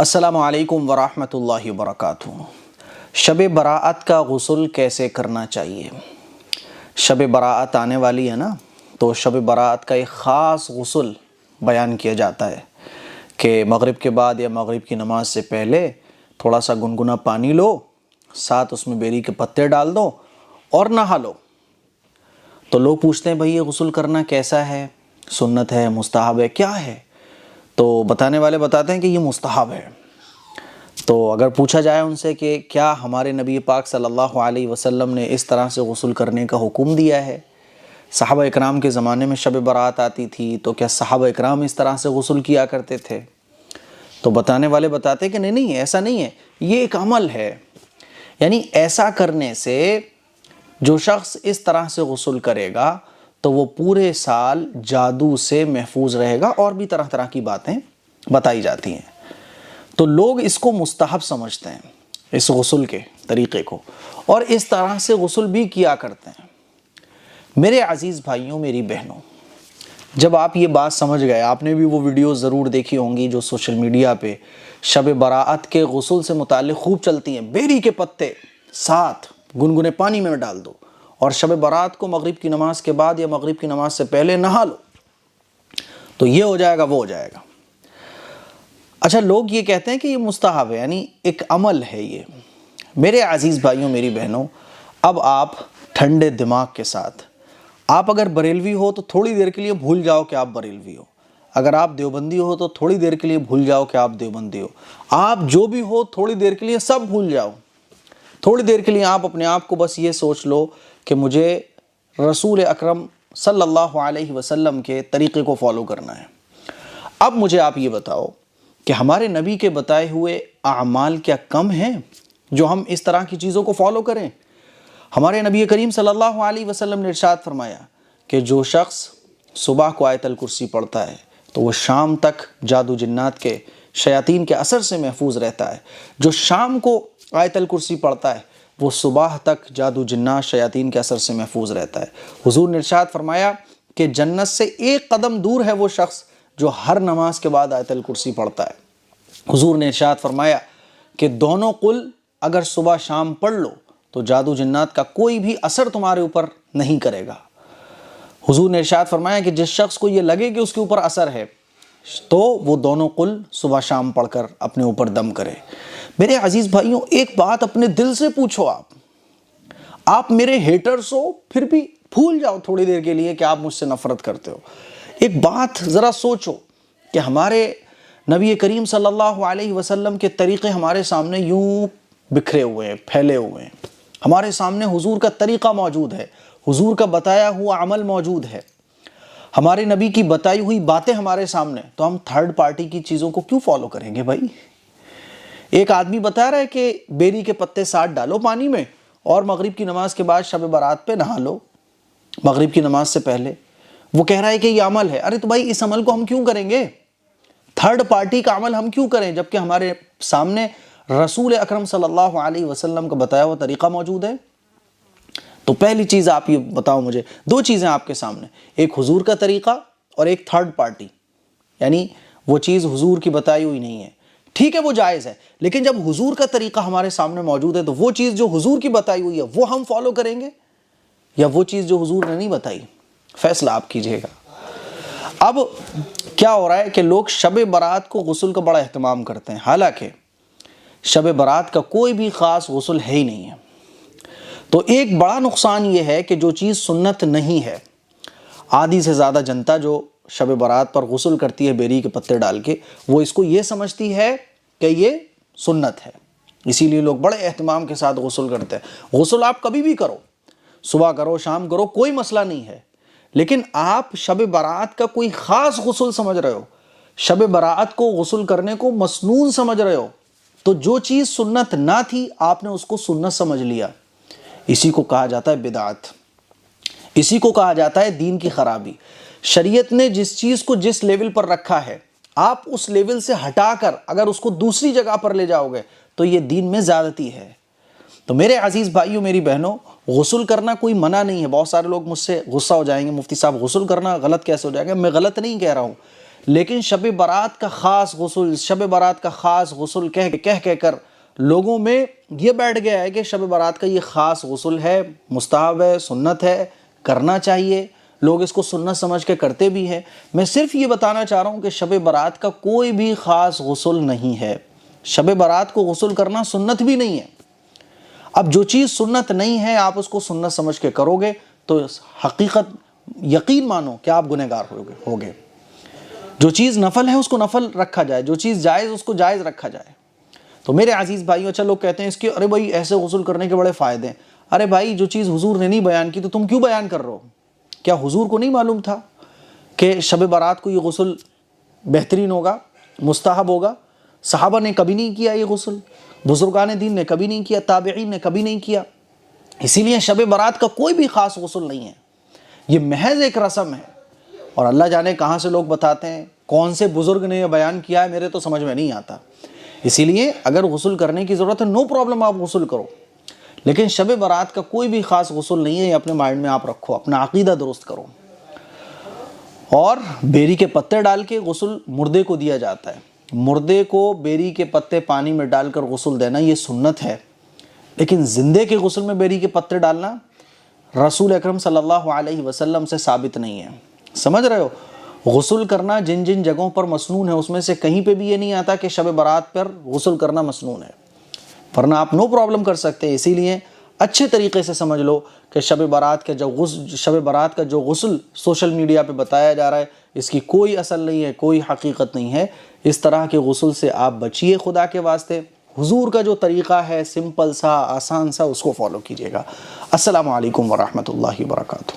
السلام علیکم ورحمۃ اللہ وبرکاتہ۔ شب براءت کا غسل کیسے کرنا چاہیے؟ شب براءت آنے والی ہے نا، تو شب براءت کا ایک خاص غسل بیان کیا جاتا ہے کہ مغرب کے بعد یا مغرب کی نماز سے پہلے تھوڑا سا گنگنا پانی لو، ساتھ اس میں بیری کے پتے ڈال دو اور نہا لو۔ تو لوگ پوچھتے ہیں بھائی یہ غسل کرنا کیسا ہے، سنت ہے، مستحب ہے، کیا ہے؟ تو بتانے والے بتاتے ہیں کہ یہ مستحب ہے۔ تو اگر پوچھا جائے ان سے کہ کیا ہمارے نبی پاک صلی اللہ علیہ وسلم نے اس طرح سے غسل کرنے کا حکم دیا ہے؟ صحابہ اکرام کے زمانے میں شب برات آتی تھی تو کیا صحابہ اکرام اس طرح سے غسل کیا کرتے تھے؟ تو بتانے والے بتاتے ہیں کہ نہیں ایسا نہیں ہے، یہ ایک عمل ہے۔ یعنی ایسا کرنے سے جو شخص اس طرح سے غسل کرے گا تو وہ پورے سال جادو سے محفوظ رہے گا، اور بھی طرح طرح کی باتیں بتائی جاتی ہیں۔ تو لوگ اس کو مستحب سمجھتے ہیں، اس غسل کے طریقے کو، اور اس طرح سے غسل بھی کیا کرتے ہیں۔ میرے عزیز بھائیوں، میری بہنوں، جب آپ یہ بات سمجھ گئے، آپ نے بھی وہ ویڈیوز ضرور دیکھی ہوں گی جو سوشل میڈیا پہ شب براءت کے غسل سے متعلق خوب چلتی ہیں۔ بیری کے پتے ساتھ گنگنے پانی میں ڈال دو اور شب برات کو مغرب کی نماز کے بعد یا مغرب کی نماز سے پہلے نہا لو، تو یہ ہو جائے گا، وہ ہو جائے گا۔ اچھا، لوگ یہ کہتے ہیں کہ یہ مستحب ہے، یعنی ایک عمل ہے یہ۔ میرے عزیز بھائیوں، میری بہنوں، اب آپ ٹھنڈے دماغ کے ساتھ، آپ اگر بریلوی ہو تو تھوڑی دیر کے لیے بھول جاؤ کہ آپ بریلوی ہو، اگر آپ دیوبندی ہو تو تھوڑی دیر کے لیے بھول جاؤ کہ آپ دیوبندی ہو، آپ جو بھی ہو تھوڑی دیر کے لیے سب بھول جاؤ۔ تھوڑی دیر کے لیے آپ اپنے آپ کو بس یہ سوچ لو کہ مجھے رسول اکرم صلی اللہ علیہ وسلم کے طریقے کو فالو کرنا ہے۔ اب مجھے آپ یہ بتاؤ کہ ہمارے نبی کے بتائے ہوئے اعمال کیا کم ہیں جو ہم اس طرح کی چیزوں کو فالو کریں؟ ہمارے نبی کریم صلی اللہ علیہ وسلم نے ارشاد فرمایا کہ جو شخص صبح کو آیت الکرسی پڑھتا ہے تو وہ شام تک جادو جنات کے شیاطین کے اثر سے محفوظ رہتا ہے۔ جو شام کو آیت الکرسی پڑھتا ہے وہ صبح تک جادو جنات شیاطین کے اثر سے محفوظ رہتا ہے۔ حضور نے ارشاد فرمایا کہ جنت سے ایک قدم دور ہے وہ شخص جو ہر نماز کے بعد آیت الکرسی پڑھتا ہے۔ حضور نے ارشاد فرمایا کہ دونوں قل اگر صبح شام پڑھ لو تو جادو جنات کا کوئی بھی اثر تمہارے اوپر نہیں کرے گا۔ حضور نے ارشاد فرمایا کہ جس شخص کو یہ لگے کہ اس کے اوپر اثر ہے تو وہ دونوں قل صبح شام پڑھ کر اپنے اوپر دم کرے۔ میرے عزیز بھائیوں، ایک بات اپنے دل سے پوچھو، آپ میرے ہیٹرز ہو پھر بھی بھول جاؤ تھوڑی دیر کے لیے کہ آپ مجھ سے نفرت کرتے ہو۔ ایک بات ذرا سوچو کہ ہمارے نبی کریم صلی اللہ علیہ وسلم کے طریقے ہمارے سامنے یوں بکھرے ہوئے ہیں، پھیلے ہوئے ہیں۔ ہمارے سامنے حضور کا طریقہ موجود ہے، حضور کا بتایا ہوا عمل موجود ہے، ہمارے نبی کی بتائی ہوئی باتیں ہمارے سامنے، تو ہم تھرڈ پارٹی کی چیزوں کو کیوں فالو کریں گے بھائی؟ ایک آدمی بتا رہا ہے کہ بیری کے پتے ساتھ ڈالو پانی میں اور مغرب کی نماز کے بعد شب برات پہ نہا لو مغرب کی نماز سے پہلے، وہ کہہ رہا ہے کہ یہ عمل ہے۔ ارے تو بھائی اس عمل کو ہم کیوں کریں گے؟ تھرڈ پارٹی کا عمل ہم کیوں کریں جبکہ ہمارے سامنے رسول اکرم صلی اللہ علیہ وسلم کا بتایا ہوا طریقہ موجود ہے؟ تو پہلی چیز آپ یہ بتاؤ مجھے، دو چیزیں آپ کے سامنے، ایک حضور کا طریقہ اور ایک تھرڈ پارٹی، یعنی وہ چیز حضور کی بتائی ہوئی نہیں ہے۔ ٹھیک ہے وہ جائز ہے، لیکن جب حضور کا طریقہ ہمارے سامنے موجود ہے تو وہ چیز جو حضور کی بتائی ہوئی ہے وہ ہم فالو کریں گے یا وہ چیز جو حضور نے نہیں بتائی؟ فیصلہ آپ کیجئے گا۔ اب کیا ہو رہا ہے کہ لوگ شب برات کو غسل کا بڑا اہتمام کرتے ہیں، حالانکہ شب برات کا کوئی بھی خاص غسل ہے ہی نہیں ہے۔ تو ایک بڑا نقصان یہ ہے کہ جو چیز سنت نہیں ہے، آدھی سے زیادہ جنتا جو شب برات پر غسل کرتی ہے بیری کے پتے ڈال کے، وہ اس کو یہ سمجھتی ہے کہ یہ سنت ہے، اسی لیے لوگ بڑے اہتمام کے ساتھ غسل کرتے ہیں۔ غسل آپ کبھی بھی کرو، صبح کرو، شام کرو، کوئی مسئلہ نہیں ہے، لیکن آپ شب برات کا کوئی خاص غسل سمجھ رہے ہو، شب برات کو غسل کرنے کو مسنون سمجھ رہے ہو، تو جو چیز سنت نہ تھی آپ نے اس کو سنت سمجھ لیا۔ اسی کو کہا جاتا ہے بدعت، اسی کو کہا جاتا ہے دین کی خرابی۔ شریعت نے جس چیز کو جس لیول پر رکھا ہے، آپ اس لیول سے ہٹا کر اگر اس کو دوسری جگہ پر لے جاؤ گے تو یہ دین میں زیادتی ہے۔ تو میرے عزیز بھائیوں، میری بہنوں، غسل کرنا کوئی منع نہیں ہے۔ بہت سارے لوگ مجھ سے غصہ ہو جائیں گے، مفتی صاحب غسل کرنا غلط کیسے ہو جائے گا؟ میں غلط نہیں کہہ رہا ہوں، لیکن شب برات کا خاص غسل، شب برات کا خاص غسل کہہ کر لوگوں میں یہ بیٹھ گیا ہے کہ شب برات کا یہ خاص غسل ہے، مستحب ہے، سنت ہے، کرنا چاہیے، لوگ اس کو سنت سمجھ کے کرتے بھی ہیں۔ میں صرف یہ بتانا چاہ رہا ہوں کہ شب برات کا کوئی بھی خاص غسل نہیں ہے، شب برات کو غسل کرنا سنت بھی نہیں ہے۔ اب جو چیز سنت نہیں ہے آپ اس کو سنت سمجھ کے کرو گے تو حقیقت یقین مانو کہ آپ گنہگار ہوگے۔ جو چیز نفل ہے اس کو نفل رکھا جائے، جو چیز جائز اس کو جائز رکھا جائے۔ تو میرے عزیز بھائیو، اچھا لوگ کہتے ہیں اس کے ارے بھائی ایسے غسل کرنے کے بڑے فائدے ہیں۔ ارے بھائی جو چیز حضور نے نہیں بیان کی تو تم کیوں بیان کر رہے ہو؟ کیا حضور کو نہیں معلوم تھا کہ شب برات کو یہ غسل بہترین ہوگا، مستحب ہوگا؟ صحابہ نے کبھی نہیں کیا یہ غسل، بزرگان دین نے کبھی نہیں کیا، تابعین نے کبھی نہیں کیا۔ اسی لیے شب برات کا کوئی بھی خاص غسل نہیں ہے، یہ محض ایک رسم ہے۔ اور اللہ جانے کہاں سے لوگ بتاتے ہیں، کون سے بزرگ نے یہ بیان کیا ہے، میرے تو سمجھ میں نہیں آتا۔ اسی لیے اگر غسل کرنے کی ضرورت ہے نو پرابلم، آپ غسل کرو، لیکن شب برات کا کوئی بھی خاص غسل نہیں ہے، یہ اپنے مائنڈ میں آپ رکھو، اپنا عقیدہ درست کرو۔ اور بیری کے پتے ڈال کے غسل مردے کو دیا جاتا ہے، مردے کو بیری کے پتے پانی میں ڈال کر غسل دینا یہ سنت ہے، لیکن زندے کے غسل میں بیری کے پتے ڈالنا رسول اکرم صلی اللہ علیہ وسلم سے ثابت نہیں ہے۔ سمجھ رہے ہو؟ غسل کرنا جن جن جگہوں پر مسنون ہے اس میں سے کہیں پہ بھی یہ نہیں آتا کہ شب برات پر غسل کرنا مسنون ہے، ورنہ آپ نو پرابلم کر سکتے ہیں۔ اسی لیے اچھے طریقے سے سمجھ لو کہ شب برات کا جو غسل سوشل میڈیا پہ بتایا جا رہا ہے اس کی کوئی اصل نہیں ہے، کوئی حقیقت نہیں ہے۔ اس طرح کے غسل سے آپ بچیے خدا کے واسطے، حضور کا جو طریقہ ہے سمپل سا آسان سا اس کو فالو کیجیے گا۔ السلام علیکم ورحمۃ اللہ وبرکاتہ۔